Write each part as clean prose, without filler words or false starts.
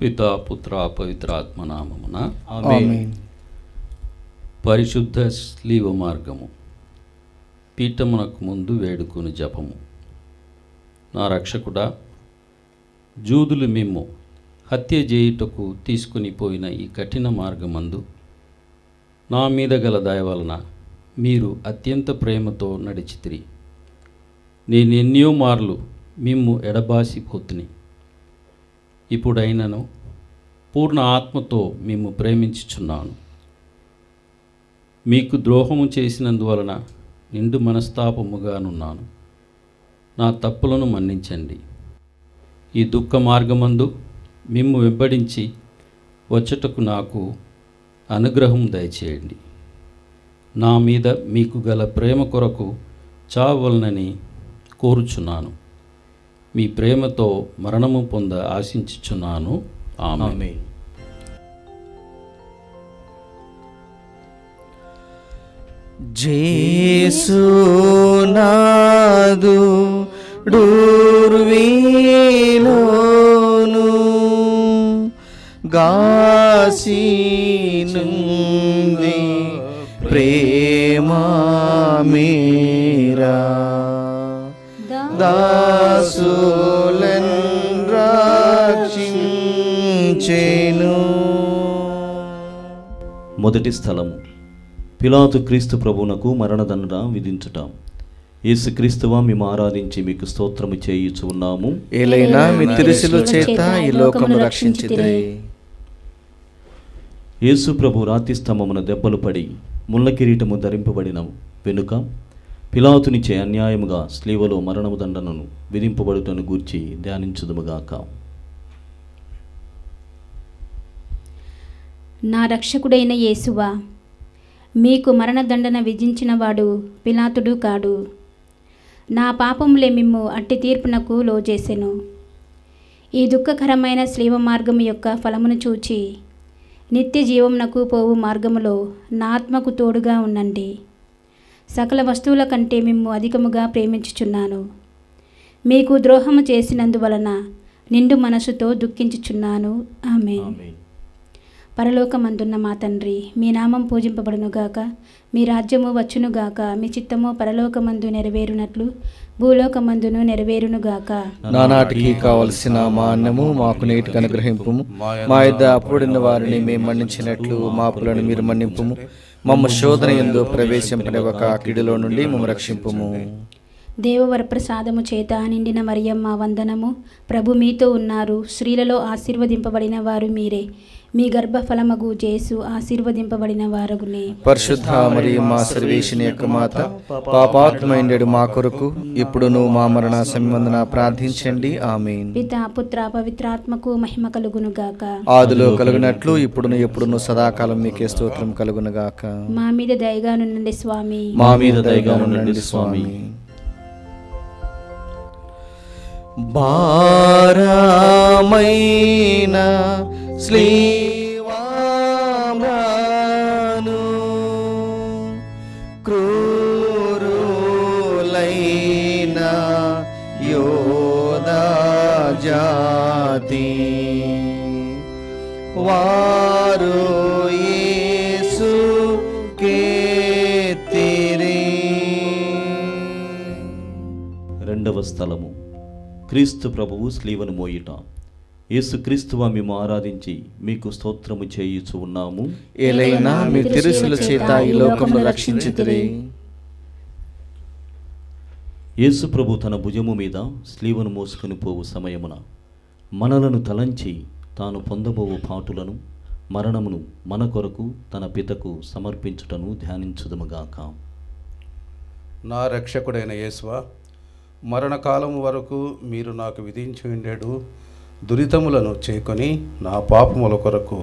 పితా పుత్ర పవిత్రాత్మ నామమున ఆమేన్. పరిశుద్ధ స్లీవ మార్గము. పీఠమునకు ముందు వేడుకుని జపము. నా రక్షకుడా, జూదులు మిమ్ము హత్య చేయుటకు తీసుకుని పోయిన ఈ కఠిన మార్గమందు నా మీద గల దయ వలన మీరు అత్యంత ప్రేమతో నడిచితిరి. నేనెన్నో మార్లు మిమ్ము ఎడబాసిపోతుని. ఇప్పుడైనను పూర్ణ ఆత్మతో మిమ్ము ప్రేమించుచున్నాను. మీకు ద్రోహము చేసినందువలన నిండు మనస్తాపముగానున్నాను. నా తప్పులను మన్నించండి. ఈ దుఃఖ మార్గమందు మిమ్ము వెంబడించి వచ్చుటకు నాకు అనుగ్రహం దయచేయండి. నా మీద మీకు గల ప్రేమ కొరకు చావలనని కోరుచున్నాను. మీ ప్రేమతో మరణము పొంద ఆశించుచున్నాను. ఆమేన్. జేసునాదు డూర్వీలోను గాసినుంది ప్రేమా మీరా దాసులన్ రక్షించెను. మొదటి స్థలము. పిలాతు క్రీస్తు ప్రభువునకు మరణదండన విధించుట. యేసుక్రీస్తువా మేము ఆరాధించి మీకు స్తోత్రము చేయుచు ఉన్నాము. ఏలైనా మీ తిరుసుల చేత ఈ లోకమును రక్షించితిరి. యేసు ప్రభు రాతి స్తంభమున దెబ్బలు పడి ముళ్ళ కిరీటము ధరింపబడిన వెనుక పిలాతునిచే అన్యాయముగా స్లీవలో మరణము దండనను విధింపబడుటను గూర్చి ధ్యానించుదుముగాక. నా రక్షకుడైన యేసువా, మీకు మరణదండన విధించినవాడు పిలాతుడు కాడు. నా పాపములే మిమ్ము అట్టి తీర్పునకు లోజేసెను. ఈ దుఃఖకరమైన స్లీవ మార్గము యొక్క ఫలమును చూచి నిత్య జీవమునకు పోవు మార్గములో నా ఆత్మకు తోడుగా ఉండండి. సకల వస్తువుల కంటే మిమ్ము అధికముగా ప్రేమించుచున్నాను. మీకు ద్రోహము చేసినందువలన నిండు మనసుతో దుఃఖించుచున్నాను. ఆమేన్. పరలోకమందున్న మా తండ్రి, మీ నామం పూజింపబడునుగాక. మీ రాజ్యము వచ్చునుగాక. మీ చిత్తము పరలోకమందు నెరవేరునట్లు భూలోకమందును నెరవేరునుగాక. నానాటికి కావలసిన మా అన్నము మాకు నేటికి అనుగ్రహింపుము. మా యొద్ద అప్పుడున్న వారిని మేము మన్నించినట్లు మా అప్పులను మీరు మన్నింపుము. మమ్మ శోధన యందు ప్రవేశింపనివ్వక కీడులో నుండి మమ్మ రక్షింపుము. దేవవరప్రసాదము చేత నిండిన మరియమ్మ వందనము. ప్రభు మీతో ఉన్నారు. స్త్రీలలో ఆశీర్వదింపబడిన వారు మీరే. మీ గర్భఫలమగు జేసు ఆశీర్వదింపబడిన వారగునే. పరిశుద్ధ మరియమ్మ సర్వేశ్వని యొక్క మాత, పాపాత్మైండెడు మా కొరకు ఇప్పుడును మా మరణ సమయమందున ప్రార్థించండి. ఆమేన్. పితా పుత్ర పవిత్రాత్మకు మహిమ కలుగునుగాక. ఆదిలో కలుగునట్లు ఇప్పుడును ఎప్పుడును సదాకాలం మీకే స్తోత్రం కలుగునుగాక. మా మీద దయగా నుండండి స్వామి. మా మీద దయగా ఉండండి స్వామి. భారమైన స్లీవామ్రాను క్రూరులైన యోధా జాతి వారు యేసు కేతిరి. రెండవ స్థలము. క్రీస్తు ప్రభువు స్లీవను మోయుట. యేసుక్రీస్తువా మేము ఆరాధించి మీకు స్తోత్రము చేయుచు ఉన్నాము. ఏలైనా మీ తిరుసుల చేత ఈ లోకమును రక్షించితిరి. యేసు ప్రభు తన భుజము మీద స్లీవను మోసుకొని పోవు సమయమున మనలను తలంచి తాను పొందబోవు పాటులను మరణమును మన కొరకు తన పితకు సమర్పించుటను ధ్యానించుదుముగాక. నా రక్షకుడైన యేసువా, మరణకాలము వరకు మీరు నాకు విధించి ఉండేడు దురితములను చేకొని నా పాపముల కొరకు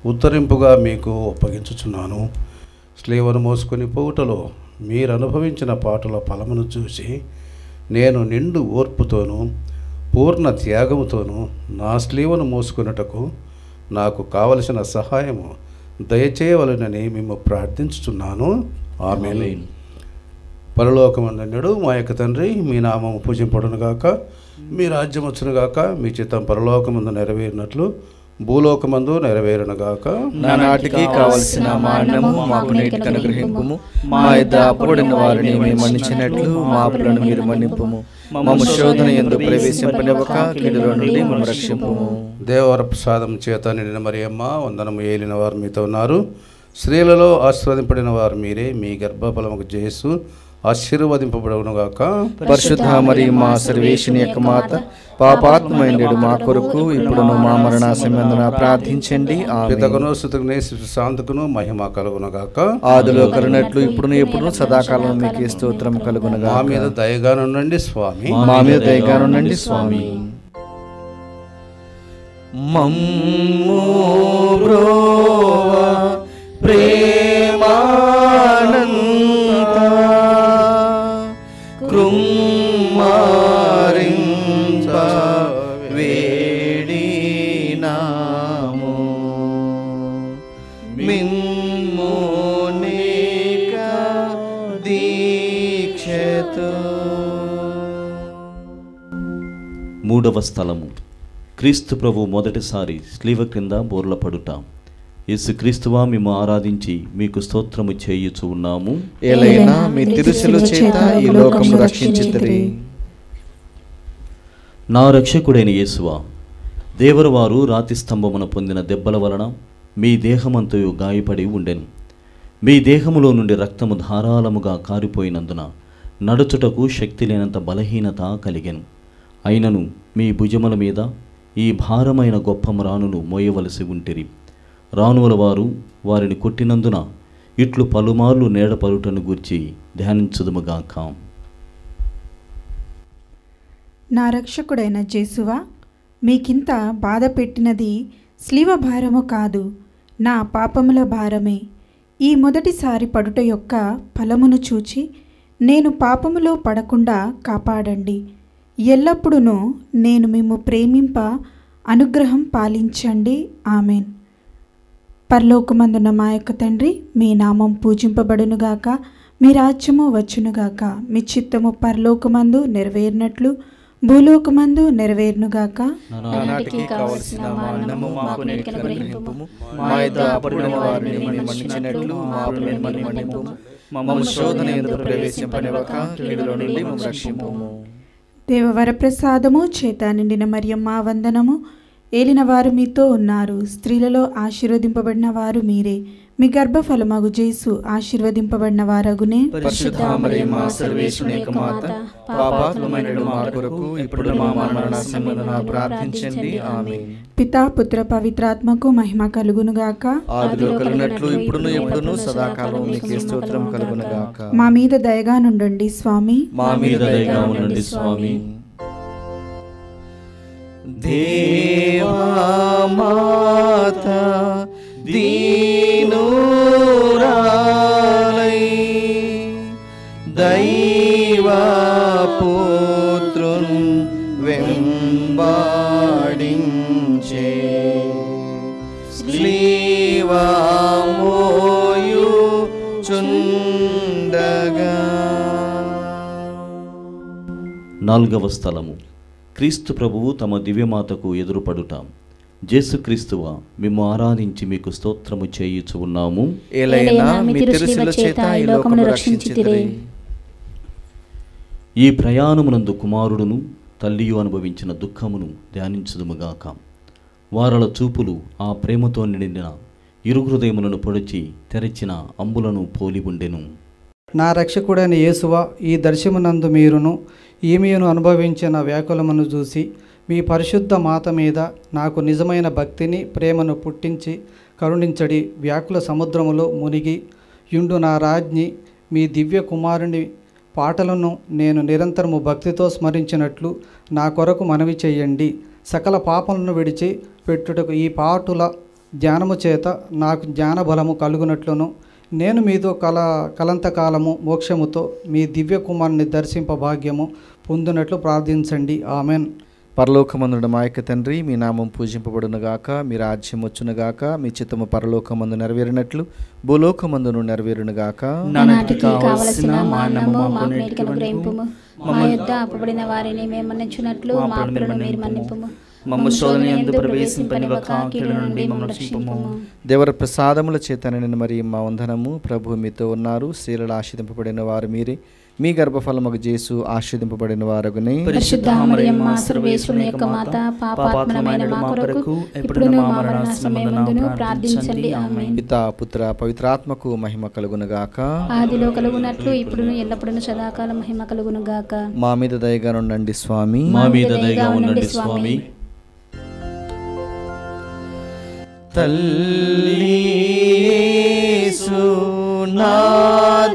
ఉత్తరింపుగా మీకు ఒప్పగించుచున్నాను. స్లీవను మోసుకొని పోవుటలో మీరు అనుభవించిన పాటల ఫలమును చూసి నేను నిండు ఓర్పుతోనూ పూర్ణ త్యాగముతోనూ నా స్లీవను మోసుకొనుటకు నాకు కావలసిన సహాయము దయచేయవలనని మేము ప్రార్థించుచున్నాను. ఆమేన్. పరలోకమందుండు మా యొక్క తండ్రి, మీ నామము పూజింపడునుగాక. మీ రాజ్యం వచ్చునుగాక. మీ చిత్తం పరలోకమందు నెరవేరినట్లు భూలోకమందు నెరవేరునుగాక. నానాటికి కావలసిన మా అన్నము మాకు నేటికి అనుగ్రహింపుము. మా యొద్ద అప్పుడైన వారిని మేము మన్నించినట్లు మా అప్పులను మీరు మన్నింపుము. మమ్ము శోధన యందు ప్రవేశింపనివ్వక కీడులో నుండి మమ్ము రక్షింపుము. దేవవర ప్రసాదం చేత నిండిన మరియమ్మ వందనము. ఏలిన వారు మీతో ఉన్నారు. స్త్రీలలో ఆశీర్వదింపబడిన వారు మీరే. మీ గర్భఫలముకు యేసు ఆశీర్వదింపబడునుగాక. పరిశుద్ధ మరియు మా సర్వేశ్వని యొక్క మాత, పాపాత్మైండు మా కొరకు ఇప్పుడును మా మరణ సమయందున ప్రార్థించండి. పితకును సుతుకునే శాంతుకును మహిమ కలుగునుగాక. ఆదిలో కలుగునట్లు ఇప్పుడును ఎప్పుడును సదాకాలం మీకు స్తోత్రం కలుగునుగాక. మా మీద దయగానుండండి స్వామి. మా మీద దయగానుండండి స్వామి. మమ్ము బ్రోవా ప్రేమానంత కృమ్మారింప వేడినాము మిమ్ము నీక దీక్షతో. మూడవ స్థలము. క్రీస్తు ప్రభు మొదటిసారి స్లీవ క్రింద బోర్ల పడుట. యేసుక్రీస్తువా మేము ఆరాధించి మీకు స్తోత్రము చేయుచు ఉన్నాము. ఏలైనా మీ తిరుసెల చేత ఈ లోకము రక్షించితిరి. నా రక్షకుడైన యేసువా, దేవరవారు రాతి స్తంభమున పొందిన దెబ్బల వలన మీ దేహమంతయు గాయపడి ఉండెను. మీ దేహములో నుండి రక్తము ధారాళముగా కారిపోయినందున నడుచుటకు శక్తి లేనంత బలహీనత కలిగెను. అయినను మీ భుజముల మీద ఈ భారమైన గొప్ప మ్రానును మోయవలసి ఉంటిరి. రానువల వారు వారిని కొట్టినందున ఇట్లు పలుమార్లు నేడపరుటను గూర్చి ధ్యానించుదుముగాక. నా రక్షకుడైన యేసువా, మీకింత బాధ పెట్టినది స్లీవ భారము కాదు, నా పాపముల భారమే. ఈ మొదటిసారి పడుట యొక్క ఫలమును చూచి నేను పాపములో పడకుండా కాపాడండి. ఎల్లప్పుడూ నేను మిమ్ము ప్రేమింప అనుగ్రహం పాలించండి. ఆమెన్. పరలోకమందున్న మా యొక్క తండ్రి, మీ నామం పూజింపబడునుగాక. మీ రాజ్యము వచ్చునుగాక. మీ చిత్తము పరలోకమందు నెరవేరినట్లు భూలోకమందు నెరవేరునుగాక. నానాటికి కావలసిన మా అన్నము మాకు నేటికి అనుగ్రహింపుము. మా యొద్ద అప్పుడైన వారిని మేము మన్నించినట్లు మా అప్పులను మన్నింపుము. మమ్ము శోధన యందు ప్రవేశింపనివ్వక కీడులో నుండి మమ్ము రక్షింపుము. దేవవర ప్రసాదము చేత నిండిన మరియమ్మ వందనము. ఏలినవారు మీతో ఉన్నారు. స్త్రీలలో ఆశీర్వదింపబడిన వారు మీరే. మీ గర్భఫలమగు యేసు ఆశీర్వదింపబడిన వారగునే. పరిశుద్ధ మరియమ్మ సర్వేశ్వరుని యొక్క మాత, పాపాత్ములైన మా కొరకు ఇప్పుడు మా మరణ సమయమున ప్రార్థించండి. ఆమేన్. పితా పుత్ర పవిత్రాత్మకు మహిమ కలుగునుగాక. ఆదిలో కలిగినట్లు ఇప్పుడును ఎప్పుడును సదాకాలం మీకు స్తోత్రం కలుగునుగాక. మా మీద దయగా నుండండి స్వామి. మా మీద దయగా ఉండండి స్వామి. దేవా మాత దీనురాలై దైవ పుత్రున్ వెంబాడించే స్లీవా మోయుచుండగా. నాలుగవ స్థలము. క్రీస్తు ప్రభువు తమ దివ్యమాతకు ఎదురుపడుట. యేసుక్రీస్తువా, మేము ఆరాధించి మీకు స్తోత్రము చేయుచు ఉన్నాము. ఏలైనా మీ తిరుసెల చేత ఈ లోకమును రక్షించితిరి. ఈ ప్రయాణమునందు కుమారుడును తల్లియు అనుభవించిన దుఃఖమును ధ్యానించుదుముగాక. వారల చూపులు ఆ ప్రేమతో నిండిన ఇరుహృదయములను పొడిచి తెరచిన అంబులను పోలి ఉండెను. నా రక్షకుడైన యేసువా, ఈ దర్శనమునందు మీరును ఈమెను అనుభవించిన వ్యాకులమును చూసి మీ పరిశుద్ధ మాత మీద నాకు నిజమైన భక్తిని ప్రేమను పుట్టించి కరుణించడి. వ్యాకుల సముద్రములో మునిగి యుండు నా రాజ్ఞి మీ దివ్య కుమారుని పాటలను నేను నిరంతరము భక్తితో స్మరించినట్లు నా కొరకు మనవి చేయండి. సకల పాపలను విడిచి పెట్టుటకు ఈ పాటుల ధ్యానము చేత నాకు జ్ఞాన బలము కలుగునట్లును నేను మీతో కలంతకాలము మోక్షముతో మీ దివ్య కుమారుని దర్శింప భాగ్యము పొందినట్లు ప్రార్థించండి. ఆమెన్. పరలోకమందున మా యొక్క తండ్రి, మీ నామం పూజింపబడునుగాక. మీ రాజ్యం వచ్చునుగాక. మీ చిత్తము పరలోకమందు నెరవేరినట్లు భూలోకమందును నెరవేరునుగాక. నానాటికి కావలసిన మా అన్నము మాకు నేటికి అనుగ్రహింపుము. మా యొద్ద అప్పుబడిన వారిని మేము మన్నించున్నట్లు మా అప్పులను మీరు మన్నింపుము. మమ్మ శోధన యందు ప్రవేశింపనివ్వక కీడు నుండి మమ్మల్ని రక్షింపుము. దేవర ప్రసాదముల చేత నిండిన మరియమ్మ వందనము. ప్రభు మీతో ఉన్నారు. స్త్రీలలో ఆశీర్వదింపబడిన వారు మీరే. మీ గర్భఫలముగు యేసు ఆశీర్వదింపబడిన వారగునే. పరిశుద్ధ మరియమ్మ సర్వేశ్వరుని యొక్క మాత, పాపాత్మమైన మా కొరకు ఇప్పుడును మా మరణ సమయమందును ప్రార్థించండి. ఆమేన్. పితా పుత్ర పవిత్రాత్మకు మహిమ కలుగునుగాక. ఆదిలో కలుగునట్లు ఇప్పుడును ఎల్లప్పుడూ సదాకాలం మహిమ కలుగునుగాక. మా మీద దయగా ఉండండి స్వామి. మా మీద దయగా ఉండండి స్వామి. తల్లి యేసు నాదుంగాంచి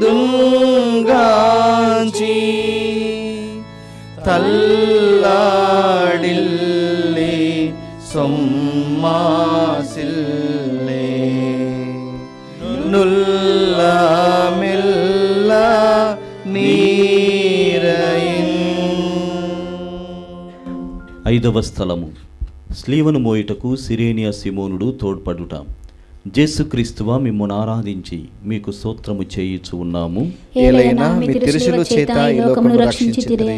తల్లాడిల్లే సొమ్మాసిల్లే నుల్ల మెల్ల నీరయిన్. 5వ స్థలము స్లీవను మోయుటకు సిరేనియా సిమోనుడు తోడ్పడుట. యేసుక్రీస్తువా మిమ్మును ఆరాధించి మీకు స్తోత్రము చేయుచు ఉన్నాము. ఏలైనా మీ తిరుసుల చేత ఈ లోకమును రక్షించితిరి.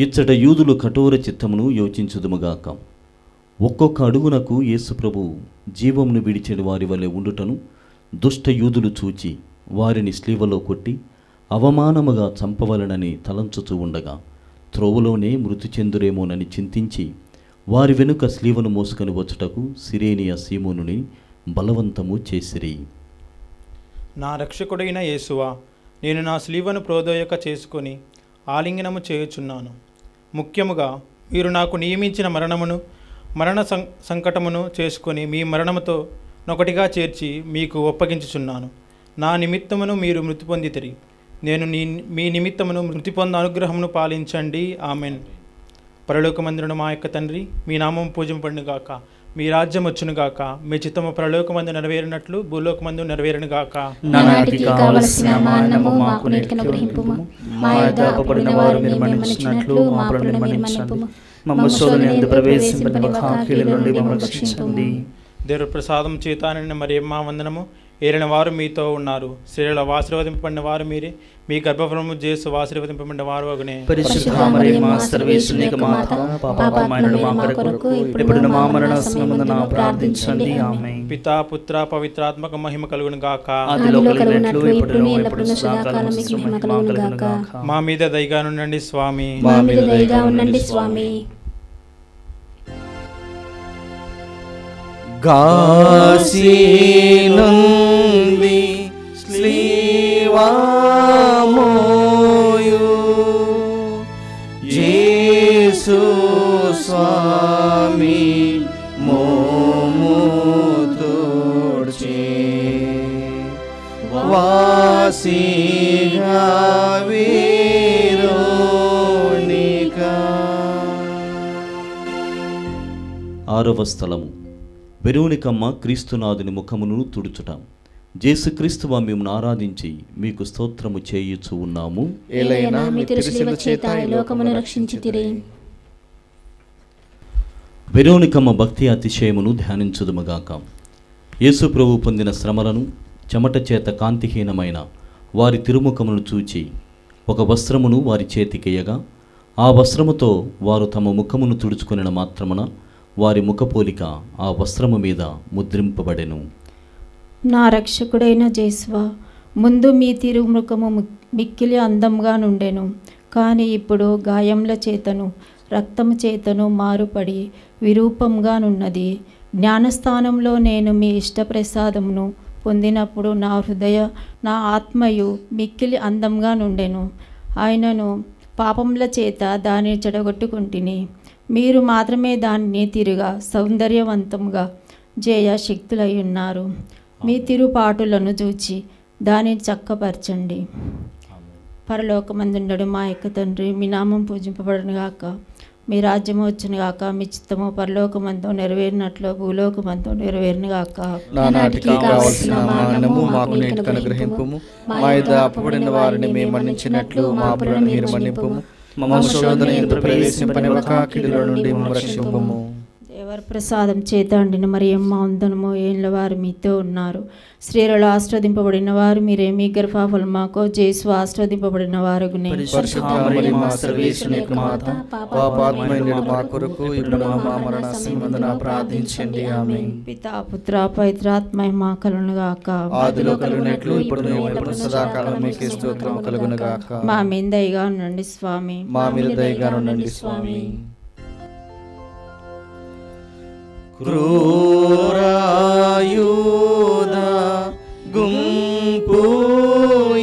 ఇచ్చట యూదులు కఠోర చిత్తమును యోచించుదుముగాక. ఒక్కొక్క అడుగునకు యేసుప్రభు జీవమును విడిచెడు వారి వలె ఉండుటను దుష్ట యూదులు చూచి వారిని స్లీవలో కొట్టి అవమానముగా చంపవలనని తలంచుచూ ఉండగా త్రోవలోనే మృతి చెందురేమోనని చింతించి వారి వెనుక స్లీవను మోసుకొని వచ్చుటకు సిరేనియా సీమోనుని బలవంతము చేసిరి. నా రక్షకుడైన యేసువా, నేను నా స్లీవను ప్రోదోయక చేసుకొని ఆలింగనము చేయుచున్నాను. ముఖ్యముగా మీరు నాకు నియమించిన మరణ సంకటమును చేసుకొని మీ మరణముతో నొకటిగా చేర్చి మీకు ఒప్పగించుచున్నాను. నా నిమిత్తమును మీరు మృతి పొందితిరి. నేను మీ నిమిత్తమును మృతి పొంద అనుగ్రహమును పాలించండి. ఆమెన్. పరలోకమందున మా యొక్క తండ్రి, మీ నామం పూజింపబడునుగాక. మీ రాజ్యం వచ్చునుగాక. మీ చిత్తము పరలోకమందు నెరవేరినట్లు భూలోకమందు నెరవేరునుగాక. నానాటికి కావలసిన మా అన్నము మాకు నేటికి అనుగ్రహింపుము. మా యొద్ద అప్పుబడిన వారు మీరు మన్నించినట్లు మా అప్పులను మన్నించండి. మమ్మ శోధన యందు ప్రవేశింపనివ్వక కీడు నుండి మమ్మల్ని రక్షించండి. దేవుని ప్రసాదం చేత నిండిన మరియమ్మ వందనము. ఏలిన వారు మీతో ఉన్నారు. స్త్రీలలో ఆశీర్వదింపబడిన వారు మీరే. మీ గర్భఫలము యేసు ఆశీర్వదింపబడిన వారు అగునే. పరిశుద్ధ మరియమ్మ సర్వేశ్వరుని యొక్క మాత, పాపాత్మమైన మా కొరకు ఇప్పుడును మా మరణ సమయమందున ప్రార్థించండి. ఆమేన్. పితా పుత్ర పవిత్రాత్మక మహిమ కలుగును గాక. ఆదిలో కలిగినట్లు ఇప్పుడును ఎల్లప్పుడూ సదాకాలం మీకు మహిమ కలుగును గాక. మా మీద దయగా ఉండండి స్వామి. మా మీద దయగా ఉండండి స్వామి. గాసినుంది స్లీవామోయు యేసు స్వామి మోముతోడ్చే వాసిగా వీరోనికా. 6వ స్థలము వెరోనికమ్మ క్రీస్తునాథుని ముఖమును తుడుచుట. యేసుక్రీస్తువా మిమ్మును ఆరాధించి మీకు స్తోత్రము చేయుచు ఉన్నాము. ఏలైనా మీ తిరుసిలువ చేత ఈ లోకమును రక్షించితిరి. వెరోనికమ్మ భక్తి అతిశయమును ధ్యానించుదుమగాక. యేసు ప్రభు పొందిన శ్రమలను చెమట చేత కాంతిహీనమైన వారి తిరుముఖమును చూచి ఒక వస్త్రమును వారి చేతికియగా ఆ వస్త్రముతో వారు తమ ముఖమును తుడుచుకొనిన మాత్రమున వారి ముఖపోలిక ఆ వస్త్రము మీద ముద్రింపబడెను. నా రక్షకుడైన యేసువా, ముందు మీ తిరుముఖము మిక్కిలి అందంగా నుండెను, కానీ ఇప్పుడు గాయముల చేతను రక్తము చేతను మారుపడి విరూపంగానున్నది. జ్ఞానస్థానంలో నేను మీ ఇష్టప్రసాదమును పొందినప్పుడు నా ఆత్మయు మిక్కిలి అందంగా నుండెను. ఆయనను పాపముల చేత దానిని చెడగొట్టుకుంటుని, మీరు మాత్రమే దానిని తిరుగా సౌందర్యవంతంగా జయ శక్తులై ఉన్నారు. మీ తిరుపాటులను చూచి దానిని చక్కపరచండి. పరలోకమందుండడు మా యొక్క తండ్రి, మీ నామం పూజింపబడునుగాక. మీ రాజ్యము వచ్చునుగాక. మీ చిత్తము పరలోకమందు నెరవేరినట్లు భూలోకమందు నెరవేరునుగాక. నానాటికి కావలసిన మా అన్నము మాకు నేటికి అనుగ్రహింపుము. మా యొద్ద అప్పుబడిన వారిని మేము మన్నించినట్లు మా అప్పులను మీరు మన్నింపుము. మమ్మ శోధన యందు ప్రవేశింపనివ్వక కీడుల నుండి మమ్మల్ని రక్షింపుము. దేవ వరప్రసాదం చేత అండిన మరియమ్మ వందనము. ఏళ్ళ వారు మీతో ఉన్నారు. స్త్రీలలో ఆస్వాదింపబడిన వారు మీరే. మీ గర్భఫలమాకు జేసు ఆస్వాదింపబడిన వారుగునే. పరిశుద్ధ మరియమ్మ సర్వేశ్వరుని యొక్క మాత, పాపాత్మయులు మా కొరకు ఇప్పుడు మా మరణ సమయమందున ప్రార్థించండి. ఆమేన్. పితా పుత్ర పవిత్రాత్మ మహిమ కలుగును గాక. ఆదిలో కలిగినట్లు ఇప్పుడు ఎప్పుడు సదాకాలం మీకే స్తోత్రం కలుగును గాక. మా మీద దయగా ఉండండి స్వామి. మా మీద దయగా ఉండండి స్వామి. క్రూరాయుధ గుంపు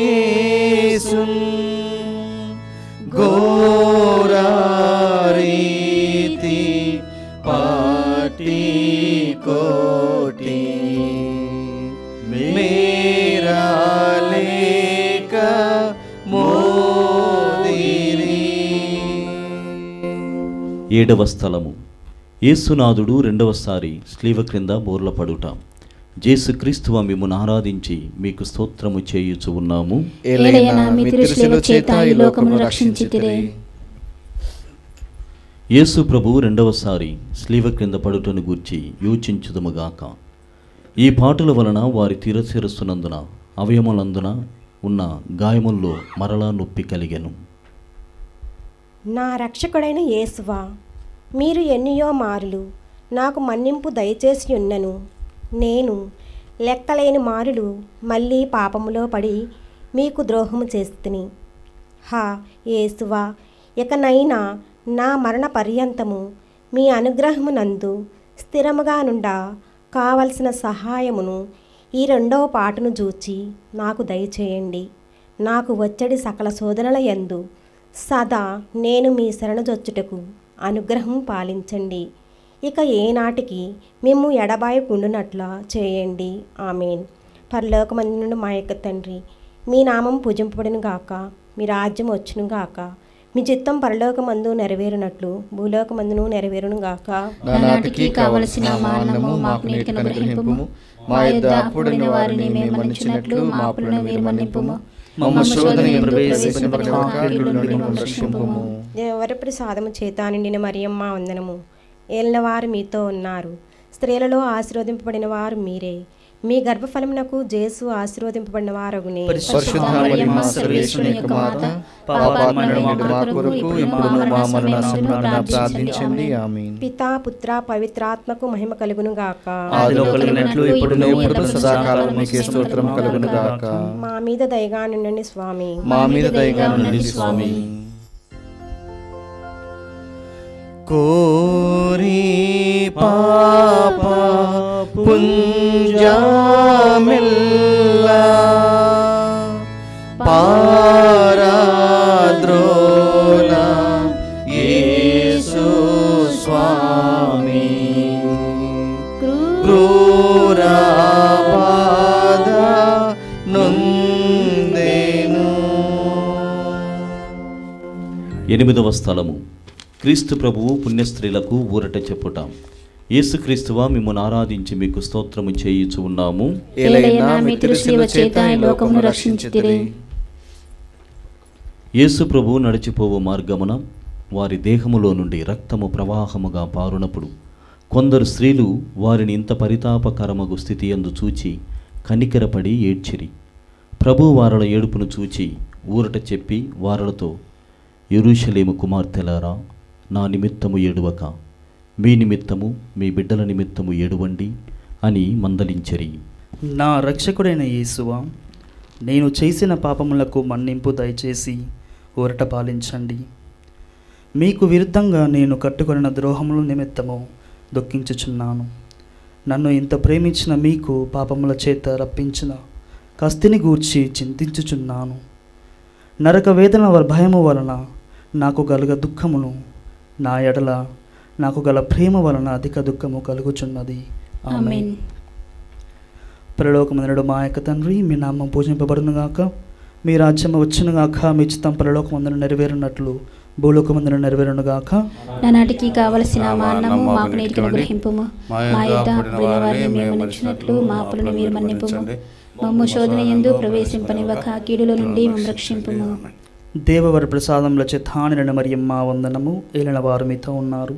యేసున్ ఘోరారీతి పాటి కోటి మేరా లేక మోదిరి. 7వ స్థలము. యేసునాథుడు రెండవసారి స్లీవ క్రింద బోర్లపడుట. జేసుక్రీస్తువ మిమ్మును ఆరాధించి మీకు స్తోత్రము చేయుచు ఉన్నాము. ఏలయనా మీ తిరుశిలువ చేత ఈ లోకమును రక్షించితిరే. యేసు ప్రభు రెండవసారి స్లీవ క్రింద పడుటను గూర్చి యోచించుదుముగాక. ఈ పాటల వలన వారి తిరశిరస్సునందున అవయములందున ఉన్న గాయముల్లో మరలా నొప్పి కలిగెను. నా రక్షకుడైన యేసువా, మీరు ఎన్నియో మారులు నాకు మన్నింపు దయచేసి ఉన్నను. నేను లెక్కలేని మారులు మళ్ళీ పాపములో పడి మీకు ద్రోహము చేస్తుని. హా యేసువా, ఇకనైనా నా మరణ పర్యంతము మీ అనుగ్రహమునందు స్థిరముగా నుండా కావలసిన సహాయమును ఈ 2వ పాటను చూచి నాకు దయచేయండి. నాకు వచ్చడి సకల శోధనల యందు సదా నేను మీ శరణజొచ్చుటకు అనుగ్రహం పాలించండి. ఇక ఏనాటికి మేము ఎడబాయకుండునట్లా చేయండి. ఆమెన్. పరలోకమందు నుండి మా యొక్క తండ్రి, మీ నామం పూజింపబడును గాక. మీ రాజ్యం వచ్చును గాక. మీ చిత్తం పరలోకమందు నెరవేరునట్లు భూలోకమందును నెరవేరును గాక. నానాటికి కావలసిన మా అన్నము మాకు నేటికి అనుగ్రహింపుము. మా యొద్ద అప్పుడైన వారిని మేము మన్నించినట్లు మా అప్పులను మీరు మన్నింపుము. మమ్మ శోధనయందు ప్రవేశింపనివ్వక కీడు నుండి మమ్మల్ని రక్షింపుము. వరప్రసాదము చేత నిండిన మరియమ్మ వందనము. ఏలిన వారు మీతో ఉన్నారు. స్త్రీలలో ఆశీర్వదింపబడిన వారు మీరే. మీ గర్భఫలమునకు జేసు ఆశీర్వదింపబడిన వారగునే. పరిశుద్ధ మరియమ్మ సర్వేశ్వరుని యొక్క మాత, పాపాత్మయులు మా కొరకు ఇప్పుడును మా మరణ సమయమందున ప్రార్థించండి. ఆమేన్. పితా పుత్ర పవిత్రాత్మకు మహిమ కలుగును గాక. ఆదిలో కలిగినట్లు ఇప్పుడును ఎప్పుడు సదాకాలం మీకే స్తోత్రం కలుగును గాక. మా మీద దయగా నుండండి స్వామి. మా మీద దయగా ఉండండి స్వామి. కోరి పాప పుంజమిల్లా పారాద్రోల యేసు స్వామి క్రూరాబాధ నొందెను. 8వ స్థలము. క్రీస్తు ప్రభువు పుణ్యస్త్రీలకు ఊరట చెప్పుట. యేసుక్రీస్తువా మిమ్మును ఆరాధించి మీకు స్తోత్రము చేయుచు ఉన్నాము. ఏలయనా మీ తిరుశిలువ చేత ఈ లోకమును రక్షించితిరే. యేసు ప్రభు నడిచిపోవు మార్గమున వారి దేహములో నుండి రక్తము ప్రవాహముగా పారునప్పుడు కొందరు స్త్రీలు వారిని ఇంత పరితాపకరమగు స్థితి యందు చూచి కనికరపడి ఏడ్చిరి. ప్రభు వారల ఏడుపును చూచి ఊరట చెప్పి వారలతో, యెరూషలేము కుమార్తెలారా, నా నిమిత్తము ఏడువక మీ నిమిత్తము మీ బిడ్డల నిమిత్తము ఏడువండి అని మందలించరి. నా రక్షకుడైన యేసువా, నేను చేసిన పాపములకు మన్నింపు దయచేసి ఊరట పాలించండి. మీకు విరుద్ధంగా నేను కట్టుకొనిన ద్రోహముల నిమిత్తము దుఃఖించుచున్నాను. నన్ను ఇంత ప్రేమించిన మీకు పాపముల చేత రప్పించిన కస్తిని గూర్చి చింతించుచున్నాను. నరక వేదన భయము వలన నాకు గలగ దుఃఖమును, నా ఎడల నాకు గల ప్రేమ వలన అధిక దుఃఖము కలుగుచున్నది. ఆమేన్. పరలోకమందున మా యొక్క తండ్రి, మీ నామం పూజింపబడునుగాక. మీ రాజ్యం వచ్చునుగాక. మీ చిత్తం పరలోకమందున నెరవేరునట్లు భూలోకమందున నెరవేరునుగాక. నానాటికి కావలసిన మా అన్నము మాకు నేటికి అనుగ్రహింపుము. మా యొద్ద అప్పుడైన వారిని మేము మన్నించినట్లు మా అప్పులను మీరు మన్నింపుము. మమ్ము శోధనయందు ప్రవేశింపనివ్వక కీడుల నుండి మమ్ము రక్షింపుము. దేవవర ప్రసాదముల చేత నిండిన మరియమ్మ వందనము. ఏలిన వారు మీతో ఉన్నారు.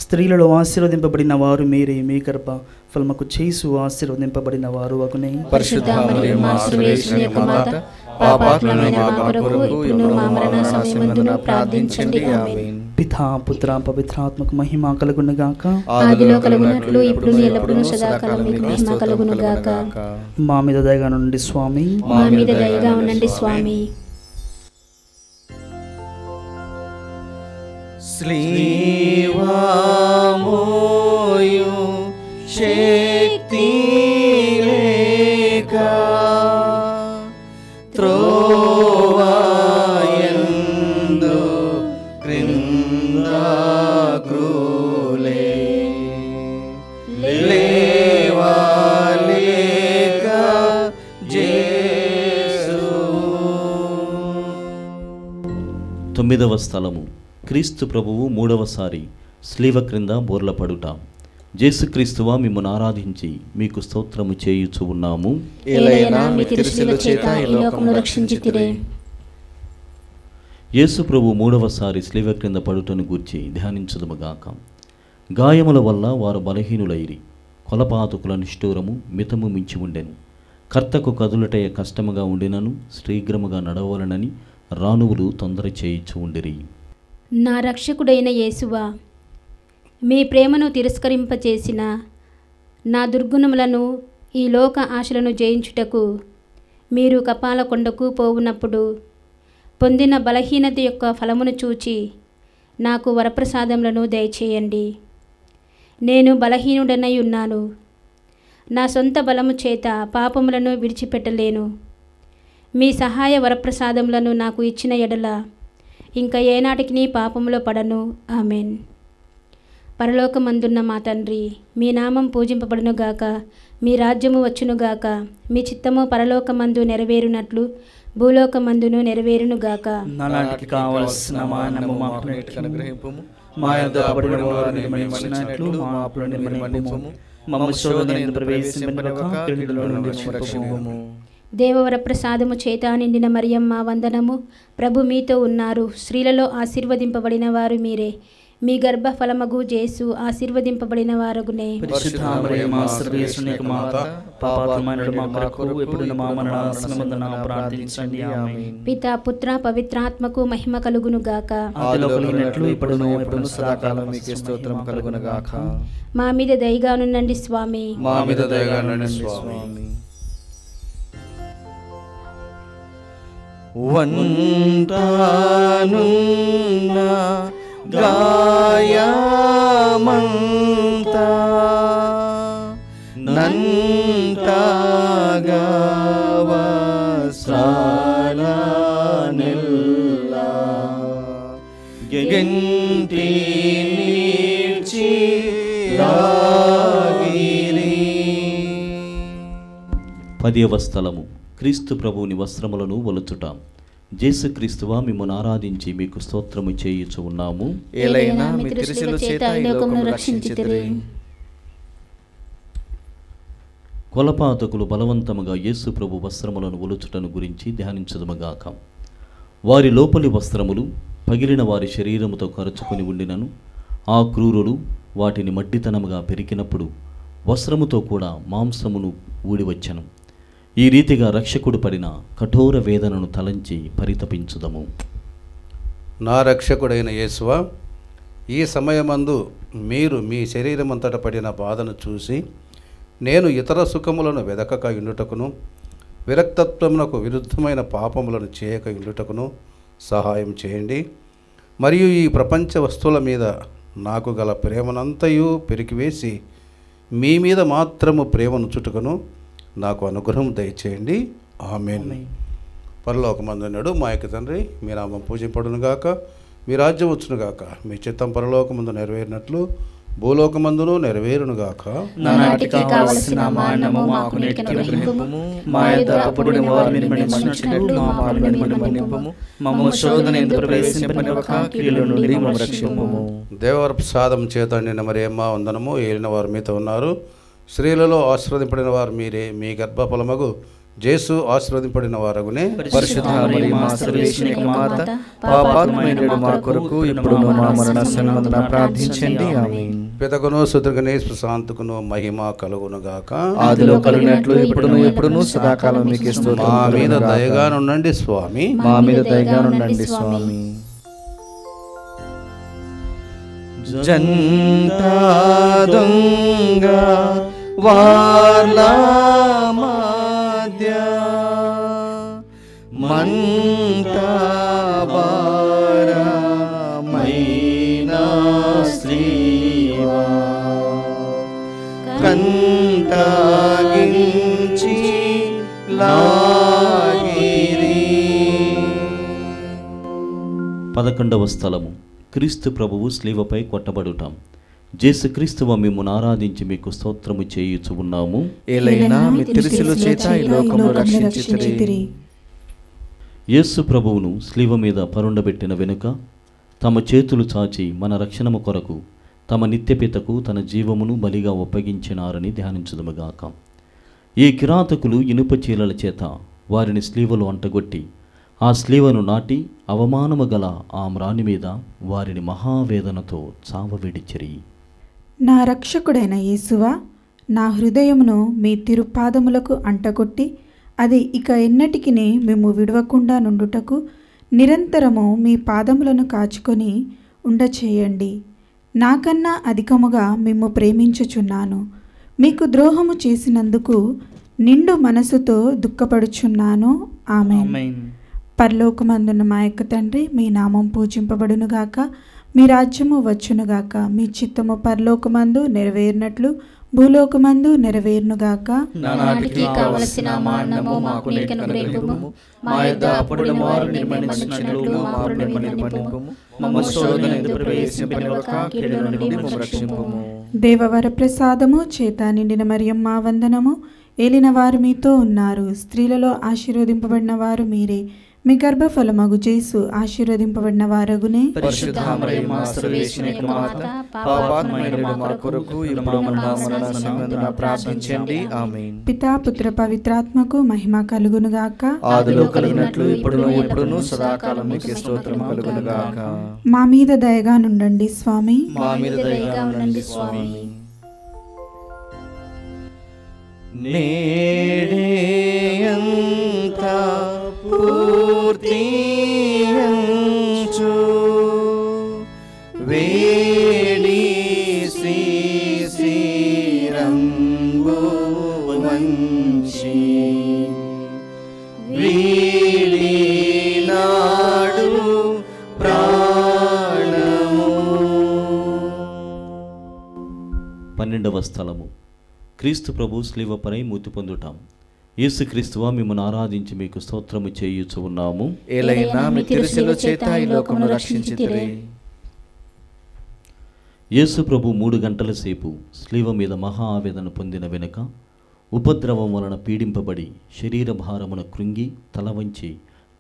స్త్రీలలో ఆశీర్వదింపబడిన వారు మీరే, మీ గర్భ ఫలముకు చేసు ఆశీర్వదింపబడిన వారు అగునే. పరిశుద్ధ మరియమ్మ సర్వేశ్వరుని యొక్క మాత, పాపాత్ములైన మా కొరకు ఇప్పుడును మా మరణ సమయమందును ప్రార్థించండి. ఆమేన్. పితా పుత్ర పవిత్రాత్మకు మహిమ కలుగునుగాక. ఆదిలో కలుగునట్లు ఇప్పుడు ఎల్లప్పుడూ సదాకాలం మీకు మహిమ కలుగునుగాక. మా మీద దయగా నుండి స్వామి. మా మీద దయగా ఉండండి స్వామి. శ్రీవామోయు శక్తి లేక త్రోవాయందు క్రిందాగ్రులే లేవాలేక జేసు. 9వ స్థలము క్రీస్తు ప్రభువు 3వసారి స్లీవ క్రింద బోర్లపడుట. యేసుక్రీస్తువా మిమ్మల్ని ఆరాధించి మీకు స్తోత్రము చేయుచు ఉన్నాము. ఏలయనా మీ తిరుశిలువ చేత ఈ లోకమును రక్షించితిరే. యేసు ప్రభు 3వసారి స్లీవ క్రింద పడుటను గూర్చి ధ్యానించుదుముగాక. గాయముల వల్ల వారు బలహీనులైరి, కొలపాతకుల నిష్ఠూరము మితము మించి ఉండెను. కర్తకు కదులటయ కష్టముగా ఉండినను శీఘ్రముగా నడవలనని రాణువులు తొందర చేయిచు ఉండిరి. నా రక్షకుడైన యేసువా, మీ ప్రేమను తిరస్కరింపచేసిన నా దుర్గుణములను ఈ లోక ఆశలను జయించుటకు మీరు కపాల కొండకు పోవునప్పుడు పొందిన బలహీనత యొక్క ఫలమును చూచి నాకు వరప్రసాదములను దయచేయండి. నేను బలహీనుడనై ఉన్నాను. నా సొంత బలము చేత పాపములను విడిచిపెట్టలేను. మీ సహాయ వరప్రసాదములను నాకు ఇచ్చిన ఎడల ఇంకా ఏనాటికి నీ పాపములో పడను. ఆమెన్. పరలోకమందున్న మా తండ్రి, మీ నామం పూజింపబడునుగాక, మీ రాజ్యము వచ్చునుగాక, మీ చిత్తము పరలోకమందు నెరవేరునట్లు భూలోకమందును నెరవేరునుగాక. నానాటికి కావలసిన మా అన్నము మాకు నేటికి అనుగ్రహింపుము. మా యొద్ద అప్పుడైన వారిని మన్నించినట్లు మా అప్పులను మన్నింపుము. మమ్ము శోధనయందు ప్రవేశింపనివ్వక కీడులో నుండి రక్షింపుము. దేవవరప్రసాదము చేత నిండిన మరియమ్మ వందనము. ప్రభు మీతో ఉన్నారు. స్త్రీలలో ఆశీర్వదింపబడిన వారు మీరే. మీ గర్భ ఫలమగు జేసు ఆశీర్వదింపబడిన వారగునే. పరిశుద్ధ మరియమ్మ సర్వేశ్వరుని యొక్క మాత, పాపాత్ములైన మా కొరకు ఇప్పుడును మా మరణ సమయమందున ప్రార్థించండి. ఆమేన్. పితా పుత్ర పవిత్రాత్మకు మహిమ కలుగునుగాక. ఆదిలో కలిగినట్లు ఇప్పుడును ఎప్పుడును సదాకాలం మీకే స్తోత్రం కలుగునుగాక. మా మీద దయగానుండండి స్వామి. మా మీద దయగానుండండి స్వామి. వంటానున్న గాయమంతా నంటగా వస్త్రాల నెల్లా గెంటి నీడ్చి లాగిరి. 10వ స్థలము క్రీస్తు ప్రభువుని వస్త్రములను ఒలుచుట. యేసుక్రీస్తువా మిమ్మల్ని ఆరాధించి మీకు స్తోత్రము చేయుచు ఉన్నాము. ఏలైనా మీ తిరుశిలువ చేత ఈ లోకమును రక్షించితిరి. కొలపాతకులు బలవంతముగా యేసు ప్రభు వస్త్రములను ఒలుచుటను గురించి ధ్యానించదుమగాక. వారి లోపలి వస్త్రములు పగిలిన వారి శరీరముతో కరుచుకొని ఉండినను ఆ క్రూరులు వాటిని మడ్డితనముగా పెరికినప్పుడు వస్త్రముతో కూడా మాంసమును ఊడివచ్చెను. ఈ రీతిగా రక్షకుడు పడిన కఠోర వేదనను తలంచి పరితపించుదము. నా రక్షకుడైన యేసువా, ఈ సమయమందు మీరు మీ శరీరమంతట పడిన బాధను చూసి నేను ఇతర సుఖములను వెదకక ఇండుటకును విరక్తత్వమునకు విరుద్ధమైన పాపములను చేయక ఇండుటకును సహాయం చేయండి. మరియు ఈ ప్రపంచ వస్తువుల మీద నాకు గల ప్రేమనంతయు పెరికివేసి మీ మీద మాత్రము ప్రేమను చుట్టుకును నాకు అనుగ్రహం దయచేయండి. ఆమేన్. పరలోకమందున్నాడు మా యొక్క తండ్రి, మీ నామం పూజింపడునుగాక, మీ రాజ్యం వచ్చునుగాక, మీ చిత్తం పరలోకమందు నెరవేరినట్లు భూలోకమందును నెరవేరునుగాక. నానాటికి కావలసిన మా అన్నము మాకు నేటికి అనుగ్రహింపుము. మా యొద్ద అప్పుడైన వారిని మన్నించినట్లు మా పాపములను మన్నింపుము. మమ్ము శోధనయందు ప్రవేశింపనివ్వక కీడులో నుండి మమ్ము రక్షింపుము. దేవవర ప్రసాదం చేత నిన్న మరియమ్మ వందనము. ఏలిన వారు మీతో ఉన్నారు. స్త్రీలలో ఆశీర్వదింపడిన వారు మీరే. మీ గర్భఫలమగు జేసు ఆశీర్వదింపబడిన వారగునే. పరిశుద్ధ మరియ మా సర్వేశ్వరుని యొక్క మాత, పాపాత్ములైన మా కొరకు ఇప్పుడును మా మరణ సమయమందున ప్రార్థించండి. ఆమేన్. పితకును సుతుకునే సుశాంతుకును మహిమ కలుగునుగాక. ఆదిలో కలిగినట్లు ఇప్పుడును సదాకాలం మీకు స్తోత్రం. మా మీద దయగా నుండండి స్వామి. మా మీద దయగా నుండండి స్వామి. జంట దొంగ వార్ల మధ్య మంట భారమైన శ్రీవా కంటగించి లాగిరి. 11వ స్థలము క్రీస్తు ప్రభువు స్లీవపై కొట్టబడుట. యేసుక్రీస్తువ మిమ్మును ఆరాధించి మీకు స్తోత్రము చేయుచు ఉన్నాము. ఏలైనా మీ తిరుసిలు చేత ఈ లోకమును రక్షించితిరి. యేసు ప్రభువును స్లీవ మీద పరుండబెట్టిన వెనుక తమ చేతులు చాచి మన రక్షణము కొరకు తమ నిత్యపితకు తన జీవమును బలిగా ఒప్పగించినారని ధ్యానించుదుముగాక. ఈ కిరాతకులు ఇనుప చీలల చేత వారిని స్లీవలు అంటగొట్టి ఆ స్లీవను నాటి అవమానము గల ఆ మ్రాని మీద వారిని మహావేదనతో చావవిడిచిరి. నా రక్షకుడైన యేసువా, నా హృదయమును మీ తిరుపాదములకు అంటగొట్టి అది ఇక ఎన్నటికి మేము విడవకుండా నుండుటకు నిరంతరము మీ పాదములను కాచుకొని ఉండచేయండి. నాకన్నా అధికముగా మిమ్ము ప్రేమించుచున్నాను. మీకు ద్రోహము చేసినందుకు నిండు మనసుతో దుఃఖపడుచున్నాను. ఆమేన్. పరలోకమందున్న మా యొక్క తండ్రి, మీ నామం పూజింపబడునుగాక, మీ రాజ్యము వచ్చునుగాక, మీ చిత్తము పరలోకమందు నెరవేరినట్లు భూలోకమందు నెరవేరునుగాక. నానాటికి కావలసిన మా అన్నము మాకు నేటి అనుగ్రహింపుము. మా యొద్ద అప్పుడైన వారిని మన్నించినట్లు మా పాపములను మన్నింపుము. మమ్మల్ని శోధనయందు ప్రవేశింపనివ్వక కీడు నుండి మమ్మల్ని రక్షింపుము. దేవవర ప్రసాదము చేత నిండిన మరియమ్మ వందనము. ఏలిన వారు మీతో ఉన్నారు. స్త్రీలలో ఆశీర్వదింపబడిన వారు మీరే. మీ గర్భఫలమగు యేసు ఆశీర్వదింపబడిన వారగునే. పరిశుద్ధ మరియమ్మ సర్వేశ్వరుని యొక్క మాత, పాపాత్ములైన మా కొరకు ఇప్పుడు మా మరణ సమయమందున ప్రార్థించండి. ఆమేన్. పితా పుత్ర పవిత్రాత్మకు మహిమ కలుగునుగాక. ఆదిలో కలిగినట్లు ఇప్పుడును సదాకాలం మీకు స్తోత్రం కలుగునుగాక. మా మీద దయగా నుండండి స్వామి. మా మీద దయగా ఉండండి స్వామి. నేడే అంతా పూర్తియంచు వేడి శ్రీరంగు వంచి వీడినాడు ప్రాణము. 12వ స్థలము క్రీస్తు ప్రభు స్లీవపై మూతి పొందుటాం. యేసుక్రీస్తువా మిమ్మల్ని ఆరాధించి మీకు స్తోత్రము చేయుచు ఉన్నాము. ఏలైనా మీ తిరుసిల చేత ఈ లోకమును రక్షించితిరి. యేసు ప్రభు 3 గంటల సేపు స్లీవ మీద మహా ఆవేదన పొందిన వెనుక ఉపద్రవం వలన పీడింపబడి శరీర భారమున కృంగి తల వంచి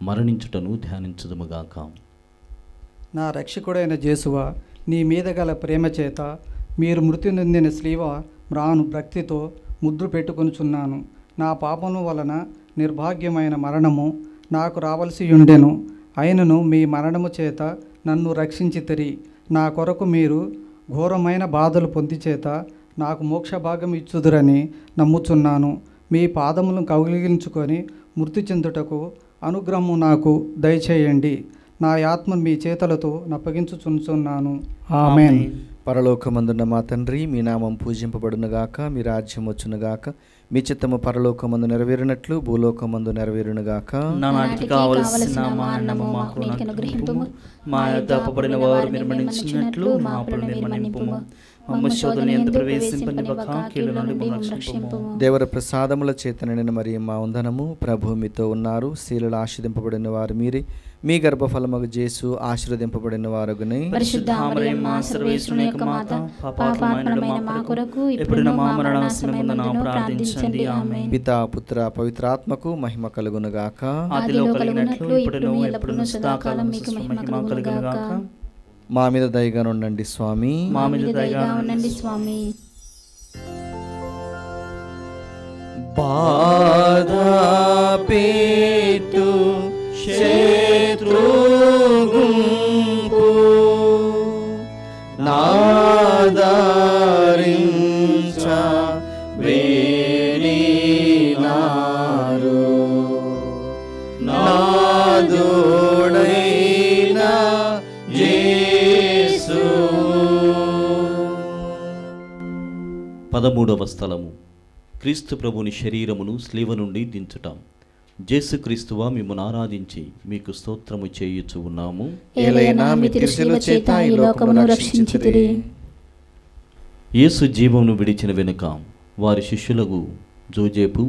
మరణించుటను ధ్యానించుదుముగాక. నా రక్షకుడైన యేసువా, నీ మీద గల ప్రేమ చేత మీరు మృతి నొందిన స్లీవ మ్రాను భక్తితో ముద్ర పెట్టుకొనుచున్నాను. నా పాపము వలన నిర్భాగ్యమైన మరణము నాకు రావలసి ఉండెను. అయినను మీ మరణము చేత నన్ను రక్షించితిరి. నా కొరకు మీరు ఘోరమైన బాధలు పొంది చేత నాకు మోక్ష భాగం ఇచ్చుదురని నమ్ముచున్నాను. మీ పాదములను కౌగిలించుకొని మృతి చెందుటకు అనుగ్రహము నాకు దయచేయండి. నా ఆత్మను మీ చేతులతో నప్పగించుచున్నాను. ఆమేన్. పరలోకమందున్న మా తండ్రి, మీ నామం పూజింపబడునుగాక, మీ రాజ్యం వచ్చునుగాక, మీ చిత్తము పరలోకమందు నెరవేరినట్లు భూలోకమందు నెరవేరునుగాక. నానాటికి కావలసిన మా అన్నము మాకు అనుగ్రహింపుము. మా యొద్ద అప్పబడిన వారు మీరు మన్నించినట్లు మా అప్పులను మీరు మన్నింపుము. మమ్మ శోధనయందు ప్రవేశింపనివ్వక కీడు నుండి మమ్మల్ని రక్షింపుము. దేవర ప్రసాదముల చేత నిండిన మరియమ్మ వందనము. ప్రభు మీతో ఉన్నారు. స్త్రీలలో ఆశీర్వదింపబడిన వారు మీరే. మీ గర్భఫలమగు యేసు ఆశీర్వదింపబడిన వారగునే. పరిశుద్ధ మరియమ్మ సర్వేశ్వరుని యొక్క మాత, పాపాత్ములైన మా కొరకు ఇప్పుడు మా మరణ సమయమందున ప్రార్థించండి. ఆమేన్. పితా పుత్ర పవిత్రాత్మకు మహిమ కలుగునుగాక. ఆదిలో కలిగినట్లు ఇప్పుడును ఎప్పుడును సదాకాలం మీకు మహిమ కలుగునుగాక. మా మీద దయగా ఉండండి స్వామి. మా మీద దయగా ఉండండి స్వామి. బాధ నాదుడైన యేసు. 13వ స్థలము క్రీస్తు ప్రభుని శరీరమును స్లీవ నుండి దించుట. యేసుక్రీస్తువా మిమ్మల్ని ఆరాధించి మీకు స్తోత్రము చేయుచు ఉన్నాము. ఏలైనా మీ తిరుశిలువ చేత ఈ లోకమును రక్షించితిరి. యేసు జీవమును విడిచిన వెనుక వారి శిష్యులకు జోజేపు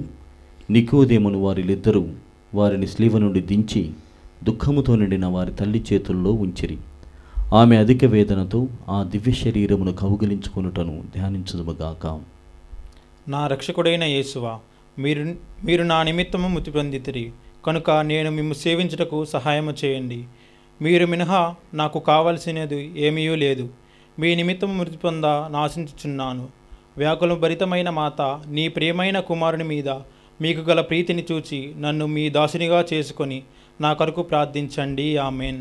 నికోదేమును వారిలిద్దరూ వారిని స్లీవ నుండి దించి దుఃఖముతో నిండిన వారి తల్లి చేతుల్లో ఉంచిరి. ఆమె అధిక వేదనతో ఆ దివ్య శరీరమును కౌగిలించుకొనుటను ధ్యానించుదుముగాక. నా రక్షకుడైన యేసువా, మీరు నా నిమిత్తము మృతి పొందితిరి కనుక నేను మిమ్ము సేవించుటకు సహాయము చేయండి. మీరు మినహా నాకు కావలసినది ఏమీ లేదు. మీ నిమిత్తము మృతి పొంద నాశించుచున్నాను. వ్యాకుల భరితమైన మాత, నీ ప్రియమైన కుమారుని మీద మీకు గల ప్రీతిని చూచి నన్ను మీ దాసునిగా చేసుకొని నా కొరకు ప్రార్థించండి. ఆమెన్.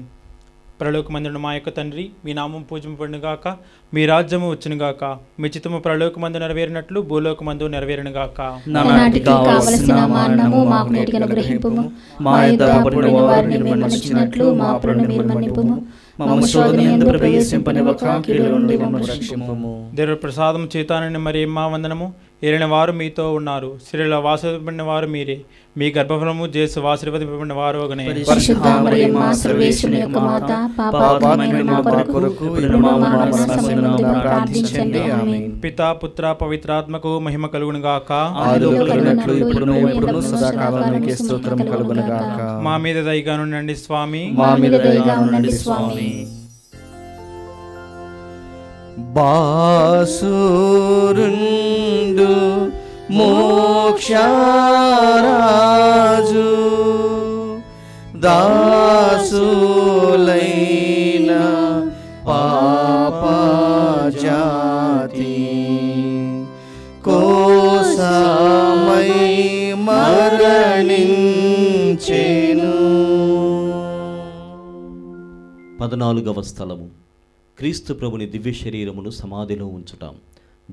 పరలోకమందున మా యొక్క తండ్రి, మీ నామం పూజింపబడునుగాక, మీ రాజ్యము వచ్చునుగాక, మీ చిత్తము పరలోకమందు నెరవేరినట్లు భూలోకమందు నెరవేరునుగాక. నానాటికి కావలసిన మా అన్నము మాకు నేటికి అనుగ్రహింపుము. మా యొద్ద అప్పుడైన వారిని మేము మన్నించినట్లు మా అప్పులను మీరు మన్నింపుము. మమ్ము శోధనయందు ప్రవేశింపనివ్వక కీడుల నుండి మమ్మల్ని రక్షింపుము. దేవుని ప్రసాదం చేతానని మరియమ్మ వందనము. ఏలిన వారు మీతో ఉన్నారు, స్త్రీలలో ఆశీర్వదింపబడిన వారు మీరే. మీ గర్భఫలము యేసు ఆశీర్వదింపబడిన వారు అగునే. పరిశుద్ధ మరియమ్మ సర్వేశ్వరుని యొక్క మాత, పాపాత్ములైన మా కొరకు ఇప్పుడు మా మరణ సమయమందు ప్రార్థించండి. ఆమేన్. పితా పుత్ర పవిత్రాత్మకు మహిమ కలుగును గాక. ఆదిలో కలిగినట్లు ఇప్పుడును ఎప్పుడును సదాకాలం మీకే స్తోత్రం కలుగును గాక. మా మీద దయగా ఉండండి స్వామి. మా మీద దయగా ఉండండి స్వామి. బాసురుండు మోక్షరాజు దాసులైన పాపజాతి కోసమై మరణించెను. 14వ స్థలము క్రీస్తు ప్రభుని దివ్య శరీరమును సమాధిలో ఉంచుటాం.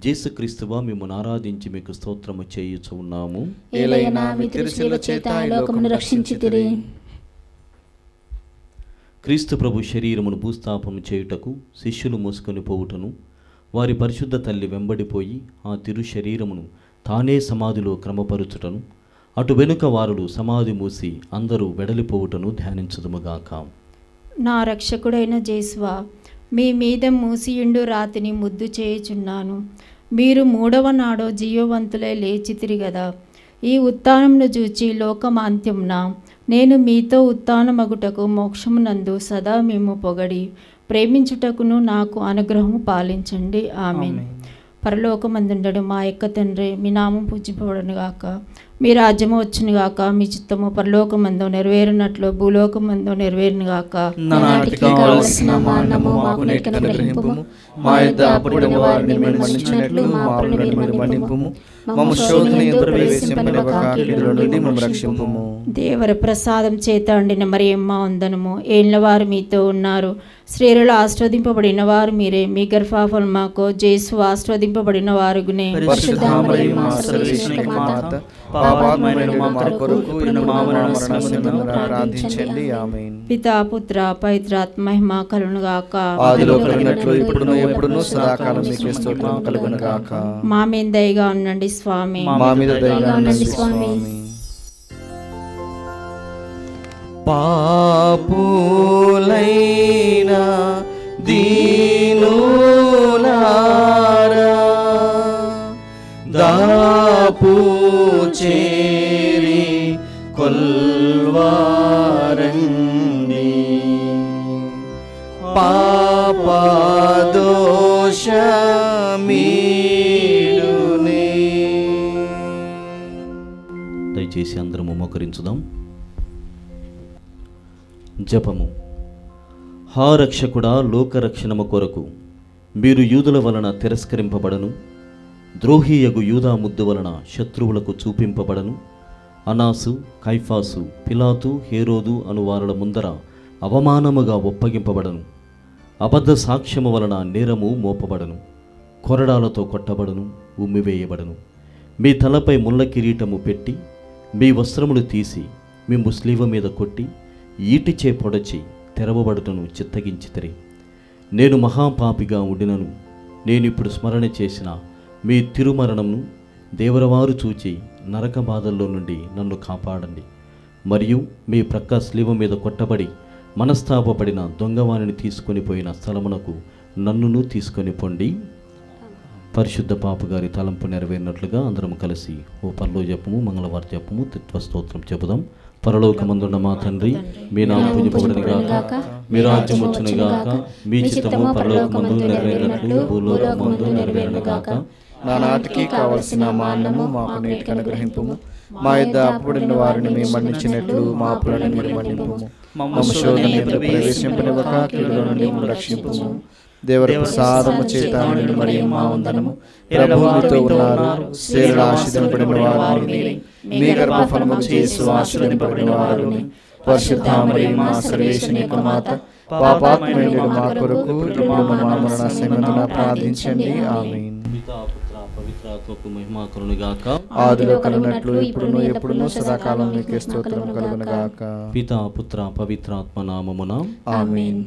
యేసుక్రీస్తువా మిమ్మల్ని ఆరాధించి మీకు స్తోత్రము చేయుచు ఉన్నాము. ఏలైనా మీ తిరుశిలువ చేత ఈ లోకమును రక్షించితిరి. క్రీస్తు ప్రభు శరీరమును భూస్థాపము చేయుటకు శిష్యులు మోసుకొని పోవుటను వారి పరిశుద్ధ తల్లి వెంబడిపోయి ఆ తిరు శరీరమును తానే సమాధిలో క్రమపరుచుటను అటు వెనుక వారులు సమాధి మూసి అందరూ వెడలిపోవుటను ధ్యానించుదుముగాక. నా రక్షకుడైన యేసువా, మీ మీద మూసియుండు రాతిని ముద్దు చేయుచున్నాను. మీరు 3వ నాడో జీవవంతులై లేచితిరి గదా. ఈ ఉత్థానమును చూచి లోకమాంత్యమున నేను మీతో ఉత్థానమగుటకు మోక్షమునందు సదా మేము పొగడి ప్రేమించుటకును నాకు అనుగ్రహము పాలించండి. ఆమేన్. పరలోకమందుండడు మా యొక్క తండ్రి, మీ నామం పూజింపబడునుగాక, మీ రాజ్యము వచ్చునుగాక, మీ చిత్తము పరలోకమందు నెరవేరినట్లు భూలోకమందు నెరవేరునుగాక. నానాటికి కావలసిన మా అన్నము మాకు నేటికి అనుగ్రహింపుము. మా యొద్ద అప్పుడైన వారిని మేము మన్నించినట్లు మా అప్పులను మీరు మన్నింపుము. మమ్ము శోధనయందు ప్రవేశింపనివ్వక కీడుల నుండి మమ్ము రక్షింపుము. దేవర ప్రసాదం చేత అండిన మరియమ్మ వందనము. ఏళ్ల వారు మీతో ఉన్నారు, స్త్రీలలో ఆశీర్వదింపబడిన వారు మీరే. మీ గర్భఫలముకు యేసు ఆశీర్వదింపబడిన వారుగునే. పరిశుద్ధ మరియమ్మ సర్వేశ్వరుని యొక్క మాత, పాపాత్ములైన మా కొరకు ఇప్పుడు మా మరణ సమయమందు ప్రార్థించండి. ఆమేన్. పితా పుత్ర పవిత్రాత్మ మహిమ కలుగునుగాక. ఆదిలో కలిగినట్లు ఇప్పుడును ఎప్పుడును సదాకాలం మీకే స్తోత్రం కలుగును గాక. మా మీద దయగా ఉండండి స్వామి. మా మీద దయగా ఉండండి స్వామి. పాపులైన దీనులారా దాపు చేరి కొల్వారండి. పాపదోషమీడునే. దయచేసి అందరము మోకరించుదాం. జపము. హా రక్షకుడా, లోకరక్షణము కొరకు మీరు యూదుల వలన తిరస్కరింపబడను, ద్రోహియగు యూదా ముద్దు వలన శత్రువులకు చూపింపబడను, అనాసు, కైఫాసు, పిలాతు, హేరోదు అను వారుల ముందర అవమానముగా ఒప్పగింపబడను, అబద్ధ సాక్ష్యము వలన నేరము మోపబడను, కొరడాలతో కొట్టబడను, ఉమ్మివేయబడను. మీ తలపై ముళ్ళ కిరీటము పెట్టి మీ వస్త్రములు తీసి మిమ్ము స్లీవ మీద కొట్టి ఈటిచే పొడచి తెరవబడుటను చిత్తగించితిరి. నేను మహాపాపిగా ఉండినను నేనిప్పుడు స్మరణ చేసిన మీ తిరుమరణమును దేవరవారు చూచి నరక బాధల్లో నుండి నన్ను కాపాడండి. మరియు మీ ప్రక్క స్లీవ మీద కొట్టబడి మనస్తాపపడిన దొంగవాణిని తీసుకొని పోయిన స్థలమునకు నన్నును తీసుకొని పొండి. పరిశుద్ధ పాపగారి తలంపు నెరవేరినట్లుగా అందరం కలిసి ఓ పరలో జపము మంగళవారం జపము తిత్వ స్తోత్రం చెబుదాం. పరలోకమందున్న మా తండ్రి, మీ నామము పూజింపబడును గాక, మీ రాజ్యం వచ్చును గాక, మీ చిత్తము పరలోకమందు నెరవేరినట్లు భూలోకమందు నెరవేరును గాక. నానాటికి కావలసిన మా అన్నము మాకు నేటికి అనుగ్రహింపుము. మా యొద్ద అప్పుడున్న వారిని మేము మన్నించినట్లు మా అప్పులను మీరు మన్నింపుము. మమ్మ శోధనయందు ప్రవేశింపనివ్వక కీడులో నుండి మమ్మల్ని రక్షింపుము. దేవర ప్రసాదము చేత నిండిన మరియమ్మ వందనము. ప్రభువు మీతో ఉన్నారు, స్త్రీలలో ఆశీర్వదింపబడిన వారు మీరే. మీ గర్భఫలముగు యేసు ఆశీర్వదింపబడిన వారుని. పరిశుద్ధ మరియమ్మ సర్వేశ్వరుని యొక్క మాత, పాపాత్ములైన మా కొరకు ఇప్పుడు మా మరణ సమయమున ప్రార్థించండి. ఆమేన్. పవిత్రాత్మకు మహిమ కలుగునుగాక. ఆదిలో కలిగినట్లు ఇప్పుడును ఎప్పుడును సదాకాలం మీకే స్తోత్రం కలుగునుగాక. పితా పుత్ర పవిత్రాత్మ నామమున ఆమేన్.